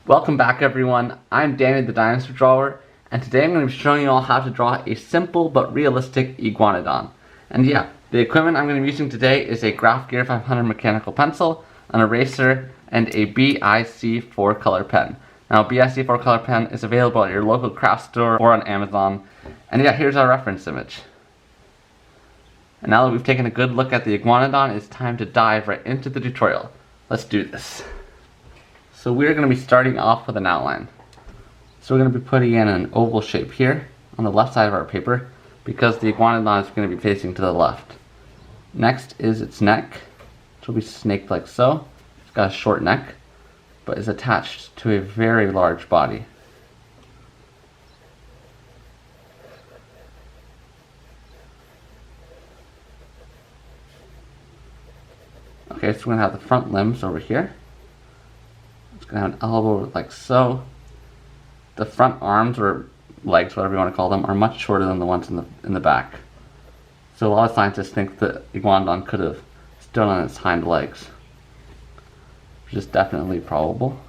Welcome back everyone, I'm Danny the Dinosaur Drawer, and today I'm going to be showing you all how to draw a simple but realistic Iguanodon. And yeah, the equipment I'm going to be using today is a Graph Gear 500 mechanical pencil, an eraser, and a BIC 4-color pen. Now BIC 4-color pen is available at your local craft store or on Amazon, and yeah, here's our reference image. And now that we've taken a good look at the Iguanodon, it's time to dive right into the tutorial. Let's do this. So we're going to be starting off with an outline. So we're going to be putting in an oval shape here on the left side of our paper because the Iguanodon is going to be facing to the left. Next is its neck, which will be snaked like so. It's got a short neck, but is attached to a very large body. Okay, so we're going to have the front limbs over here. It's going to have an elbow like so. The front arms or legs, whatever you want to call them, are much shorter than the ones in the back. So a lot of scientists think that Iguanodon could have stood on its hind legs, which is definitely probable.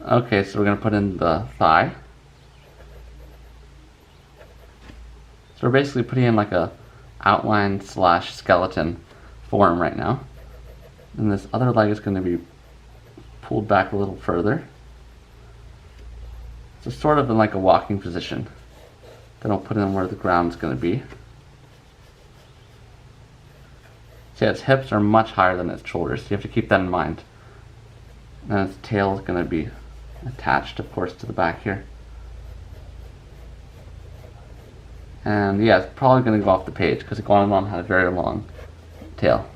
Okay, so we're going to put in the thigh. So we're basically putting in like a outline slash skeleton form right now. And this other leg is going to be pulled back a little further. So sort of in like a walking position. Then I'll put in where the ground's going to be. See, its hips are much higher than its shoulders, so you have to keep that in mind. And its tail is going to be attached, of course, to the back here. And yeah, it's probably going to go off the page because Iguanodon had a very long tail.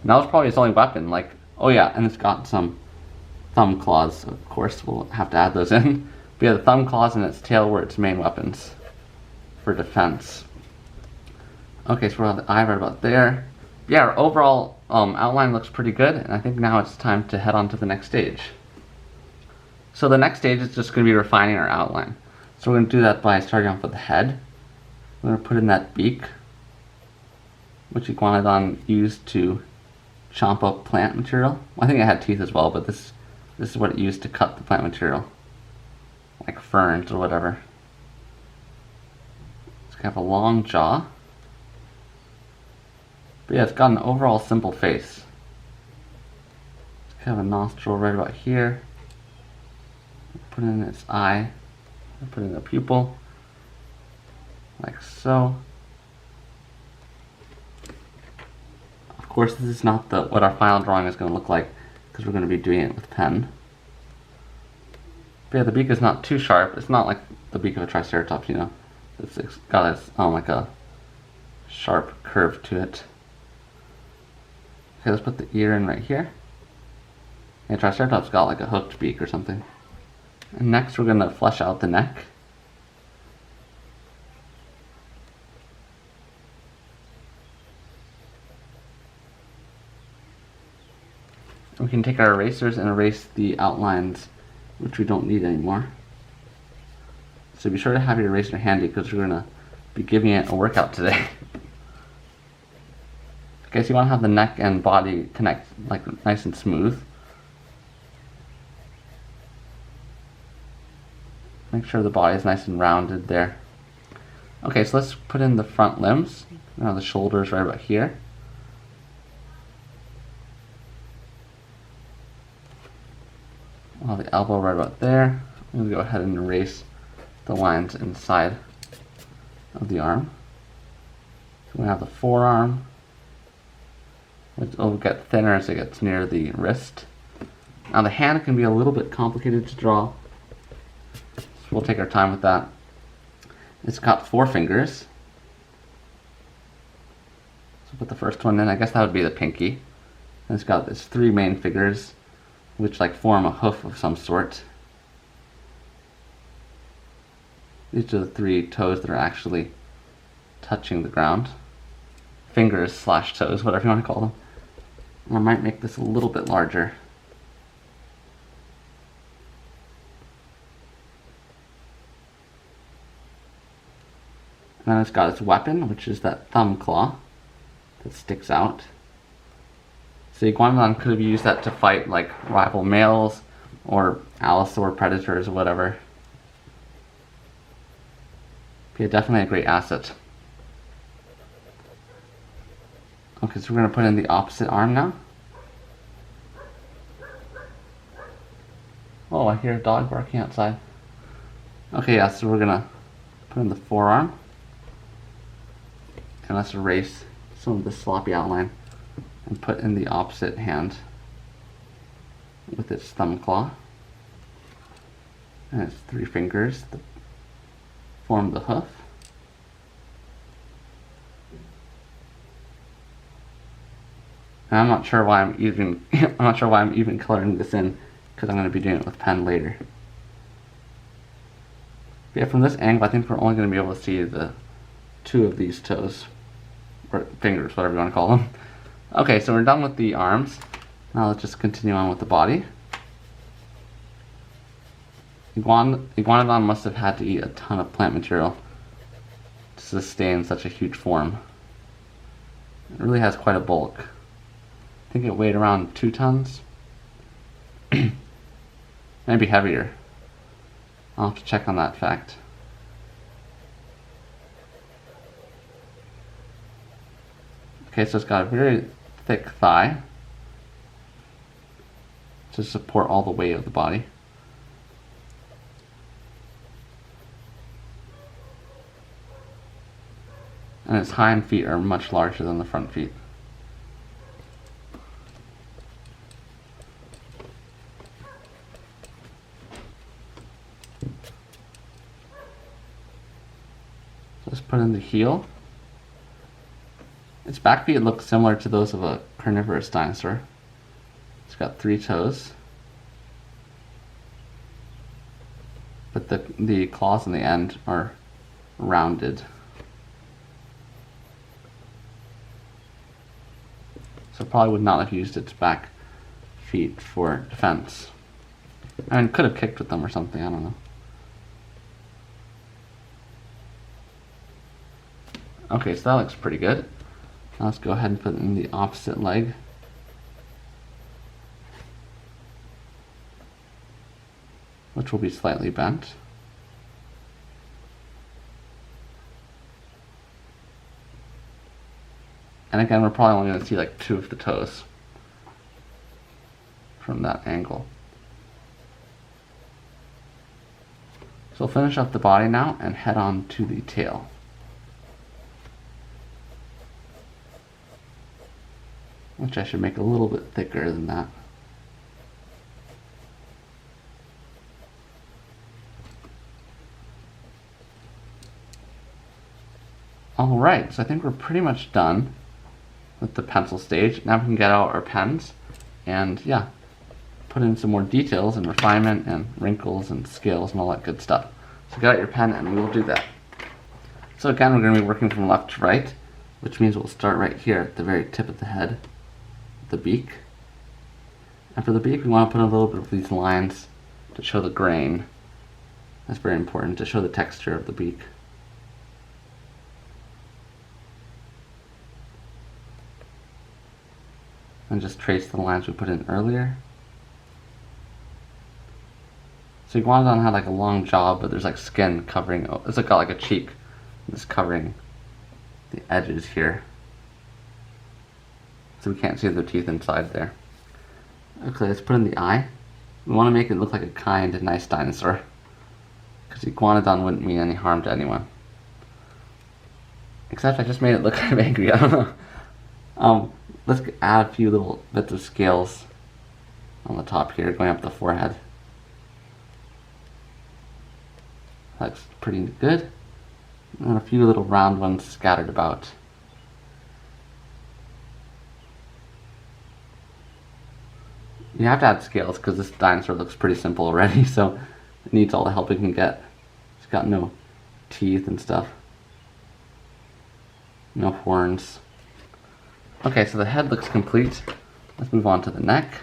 And that was probably its only weapon. Like, oh yeah, and it's got some thumb claws, of course, we'll have to add those in. But yeah, the thumb claws and its tail were its main weapons for defense. Okay, so we'll have the eye right about there. Yeah, our overall outline looks pretty good, and I think now it's time to head on to the next stage. So the next stage is just going to be refining our outline. So we're going to do that by starting off with the head. We're going to put in that beak, which Iguanodon used to chomp up plant material. Well, I think it had teeth as well, but this is what it used to cut the plant material, like ferns or whatever. It's going to have a long jaw. But yeah, it's got an overall simple face. It's kind of a nostril right about here. Put in its eye. Put in a pupil, like so. Of course, this is not what our final drawing is going to look like because we're going to be doing it with pen. But yeah, the beak is not too sharp. It's not like the beak of a triceratops, you know. It's got like a sharp curve to it. Okay, let's put the ear in right here. Yeah, triceratops got like a hooked beak or something. And next we're going to flesh out the neck. We can take our erasers and erase the outlines which we don't need anymore. So be sure to have your eraser handy because we're going to be giving it a workout today. Okay, so you want to have the neck and body connect like nice and smooth. Make sure the body is nice and rounded there. Okay, so let's put in the front limbs. Now the shoulders right about here. The elbow right about there. I'm going to go ahead and erase the lines inside of the arm. So we have the forearm, which will get thinner as it gets near the wrist. Now the hand can be a little bit complicated to draw, so we'll take our time with that. It's got 4 fingers. So put the first one in. I guess that would be the pinky. And it's got its 3 main fingers, which like form a hoof of some sort. These are the 3 toes that are actually touching the ground. Fingers slash toes, whatever you want to call them. And I might make this a little bit larger. And then it's got its weapon, which is that thumb claw that sticks out. So Iguanodon could have used that to fight like rival males or allosaur predators or whatever. Be definitely a great asset. Okay, so we're going to put in the opposite arm now. Oh, I hear a dog barking outside. Okay, yeah, so we're going to put in the forearm. And let's erase some of the sloppy outline and put in the opposite hand with its thumb claw. And its 3 fingers that form the hoof. And I'm not sure why I'm even coloring this in, because I'm going to be doing it with pen later. But yeah, from this angle, I think we're only going to be able to see the 2 of these toes, or fingers, whatever you want to call them. Okay, so we're done with the arms. Now let's just continue on with the body. Iguanodon must have had to eat a ton of plant material to sustain such a huge form. It really has quite a bulk. I think it weighed around 2 tons. Maybe heavier. I'll have to check on that fact. Okay, so it's got a very thick thigh to support all the weight of the body. And its hind feet are much larger than the front feet. So let's put in the heel. Its back feet look similar to those of a carnivorous dinosaur. It's got 3 toes. But the claws on the end are rounded. So it probably would not have used its back feet for defense. I mean, it could have kicked with them or something, I don't know. Okay, so that looks pretty good. Now let's go ahead and put in the opposite leg. Which will be slightly bent. And again, we're probably only going to see like 2 of the toes from that angle. So we'll finish up the body now and head on to the tail. Which I should make a little bit thicker than that. Alright, so I think we're pretty much done with the pencil stage. Now we can get out our pens and yeah, put in some more details and refinement and wrinkles and scales and all that good stuff. So get out your pen and we will do that. So again, we're going to be working from left to right, which means we'll start right here at the very tip of the head, the beak. And for the beak, we want to put a little bit of these lines to show the grain. That's very important, to show the texture of the beak. And just trace the lines we put in earlier. So Iguanodon had like a long jaw, but there's like skin covering, it's like got like a cheek that's covering the edges here. So we can't see the teeth inside there. Okay, let's put in the eye. We want to make it look like a kind and nice dinosaur, because Iguanodon wouldn't mean any harm to anyone. Except I just made it look kind of angry, I don't know. Let's add a few little bits of scales on the top here, going up the forehead. Looks pretty good. And a few little round ones scattered about. You have to add scales because this dinosaur looks pretty simple already, so it needs all the help it can get. It's got no teeth and stuff. No horns. Okay, so the head looks complete. Let's move on to the neck,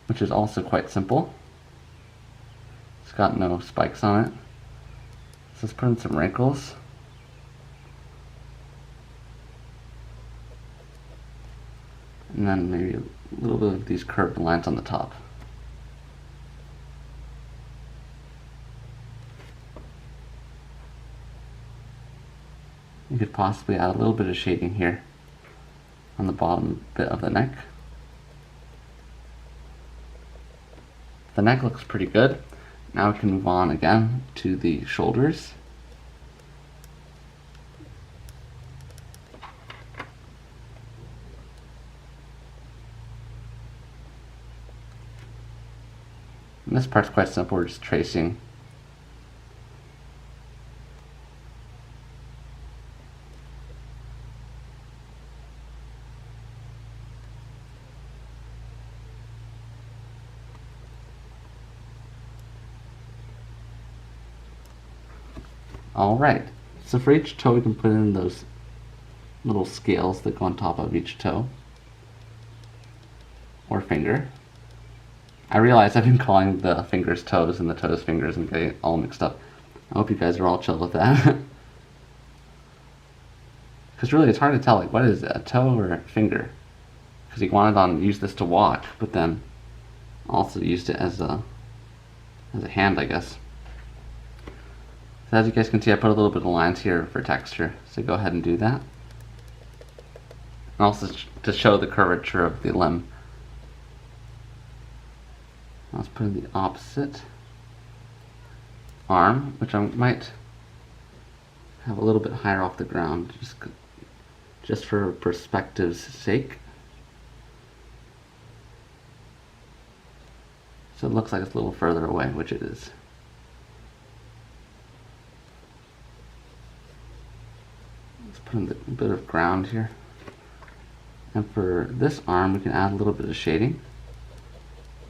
which is also quite simple. It's got no spikes on it. So let's put in some wrinkles. And then maybe a little bit of these curved lines on the top. You could possibly add a little bit of shading here on the bottom bit of the neck. The neck looks pretty good. Now we can move on again to the shoulders. And this part's quite simple, we're just tracing. Alright, so for each toe we can put in those little scales that go on top of each toe or finger. I realize I've been calling the fingers toes and the toes fingers and getting it all mixed up. I hope you guys are all chill with that. Because really it's hard to tell, like, what is it, a toe or a finger? Because Iguanodon used this to walk, but then also used it as a hand, I guess. So as you guys can see, I put a little bit of lines here for texture, so go ahead and do that. And also to show the curvature of the limb. Let's put in the opposite arm, which I might have a little bit higher off the ground, just for perspective's sake. So it looks like it's a little further away, which it is. Let's put in a bit of ground here. And for this arm, we can add a little bit of shading.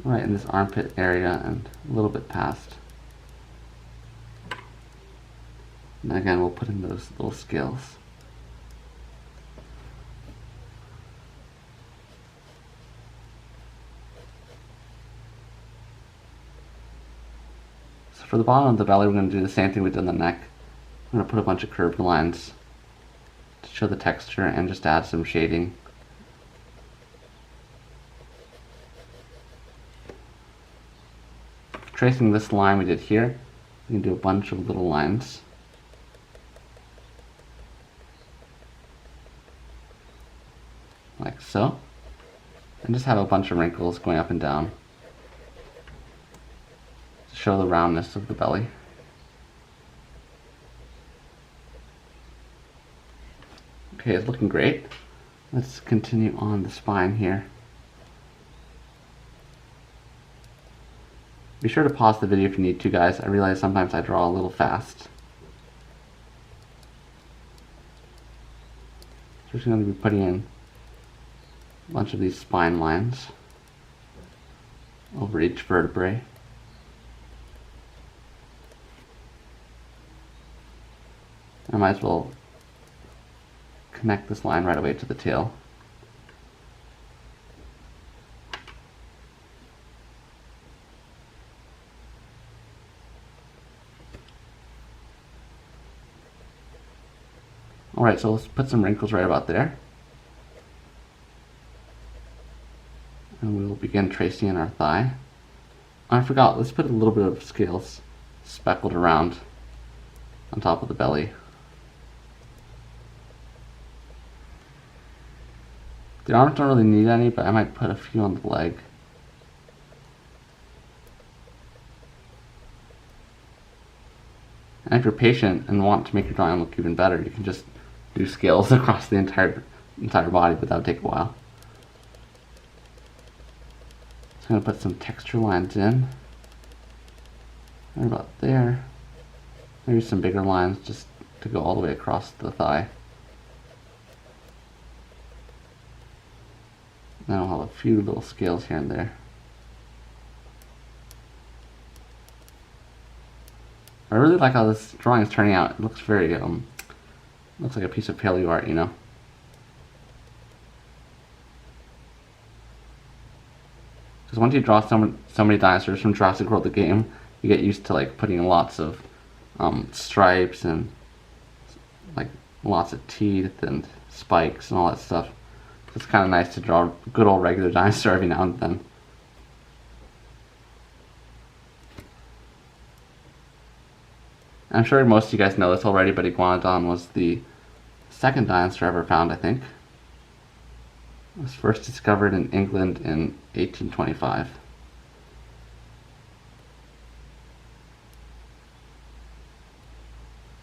Right in this armpit area and a little bit past. And again, we'll put in those little scales. So for the bottom of the belly, we're going to do the same thing we did in the neck. I'm going to put a bunch of curved lines to show the texture and just add some shading. Tracing this line we did here, we can do a bunch of little lines. Like so. And just have a bunch of wrinkles going up and down to show the roundness of the belly. Okay, it's looking great. Let's continue on the spine here. Be sure to pause the video if you need to, guys. I realize sometimes I draw a little fast. So we're just going to be putting in a bunch of these spine lines over each vertebrae. I might as well connect this line right away to the tail. Alright, so let's put some wrinkles right about there. And we will begin tracing in our thigh. I forgot, let's put a little bit of scales speckled around on top of the belly. The arms don't really need any, but I might put a few on the leg. And if you're patient and want to make your drawing look even better, you can just do scales across the entire body, but that would take a while. So I'm going to put some texture lines in. Right about there. Maybe some bigger lines just to go all the way across the thigh. Then I'll have a few little scales here and there. I really like how this drawing is turning out. It looks very, looks like a piece of paleo art, you know. Because once you draw so many dinosaurs from Jurassic World the game, you get used to like putting lots of stripes and like lots of teeth and spikes and all that stuff. It's kind of nice to draw a good old regular dinosaur every now and then. I'm sure most of you guys know this already, but Iguanodon was the second dinosaur ever found, I think. It was first discovered in England in 1825.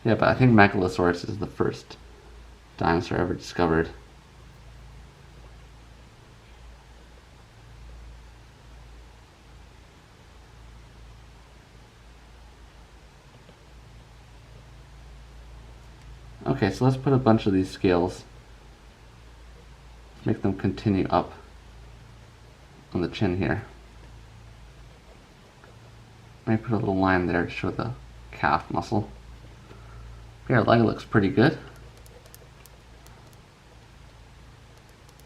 Yeah, but I think Megalosaurus is the first dinosaur ever discovered. Okay, so let's put a bunch of these scales, make them continue up on the chin here. Maybe put a little line there to show the calf muscle. Okay, our leg looks pretty good.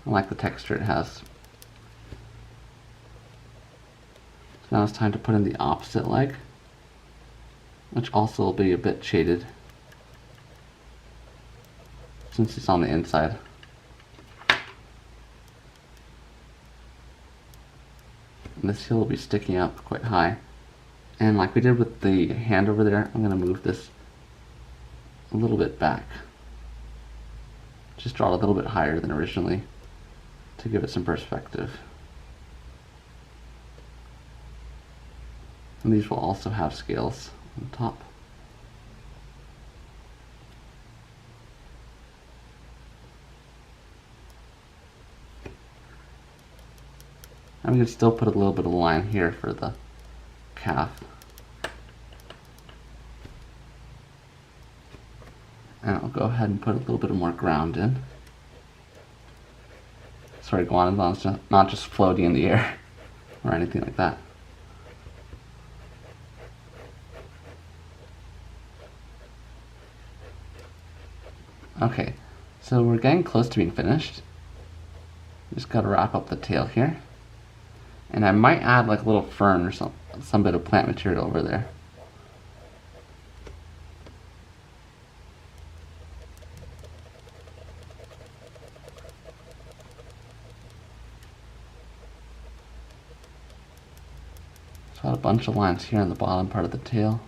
I like the texture it has. So now it's time to put in the opposite leg, which also will be a bit shaded since it's on the inside. And this heel will be sticking up quite high. And like we did with the hand over there, I'm going to move this a little bit back. Just draw it a little bit higher than originally to give it some perspective. And these will also have scales on top. I'm going to still put a little bit of line here for the calf. And I'll go ahead and put a little bit more ground in. Sorry, Iguanodon's not just floating in the air or anything like that. Okay, so we're getting close to being finished. Just got to wrap up the tail here. And I might add like a little fern or some bit of plant material over there. So I have a bunch of lines here on the bottom part of the tail.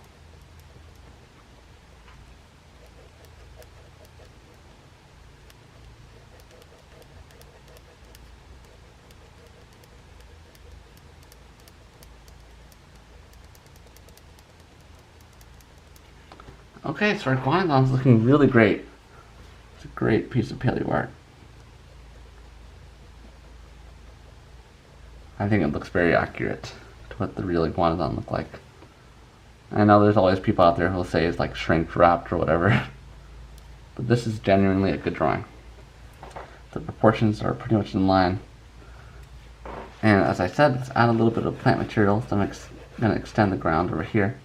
Okay, so our Iguanodon's looking really great. It's a great piece of paleo art. I think it looks very accurate to what the real Iguanodon looked like. I know there's always people out there who will say it's like shrink wrapped or whatever, but this is genuinely a good drawing. The proportions are pretty much in line. And as I said, let's add a little bit of plant material, so I'm going to extend the ground over here.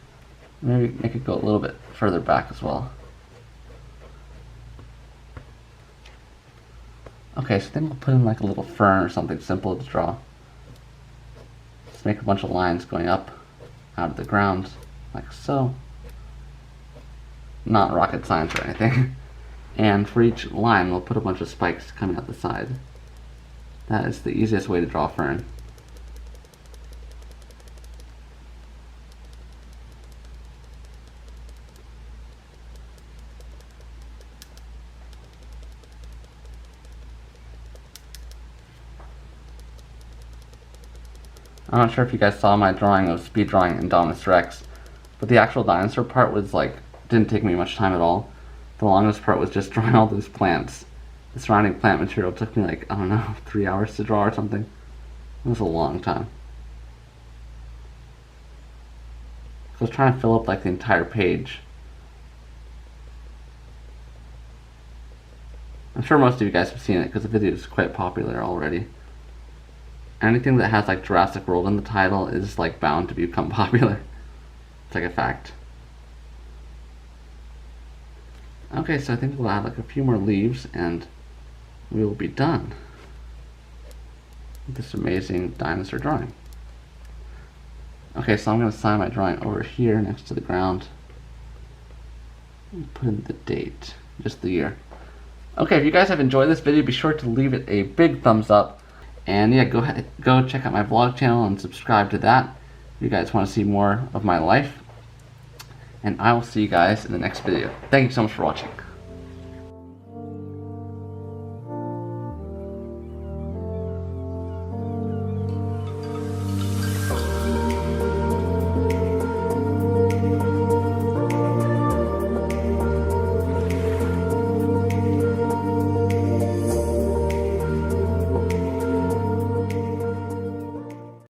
Maybe make it go a little bit further back as well. Okay, so then we'll put in like a little fern or something simple to draw. Just make a bunch of lines going up out of the ground, like so. Not rocket science or anything. And for each line, we'll put a bunch of spikes coming out the side. That is the easiest way to draw a fern. I'm not sure if you guys saw my drawing of speed drawing Indominus Rex, but the actual dinosaur part was like, didn't take me much time at all. The longest part was just drawing all those plants. The surrounding plant material took me like, I don't know, 3 hours to draw or something. It was a long time. So I was trying to fill up like the entire page. I'm sure most of you guys have seen it because the video is quite popular already. Anything that has like Jurassic World in the title is like bound to become popular. It's like a fact. Okay, so I think we'll add like a few more leaves and we will be done with this amazing dinosaur drawing. Okay, so I'm going to sign my drawing over here next to the ground. Put in the date, just the year. Okay, if you guys have enjoyed this video, be sure to leave it a big thumbs up. And yeah, go check out my vlog channel and subscribe to that if you guys want to see more of my life. And I will see you guys in the next video. Thank you so much for watching.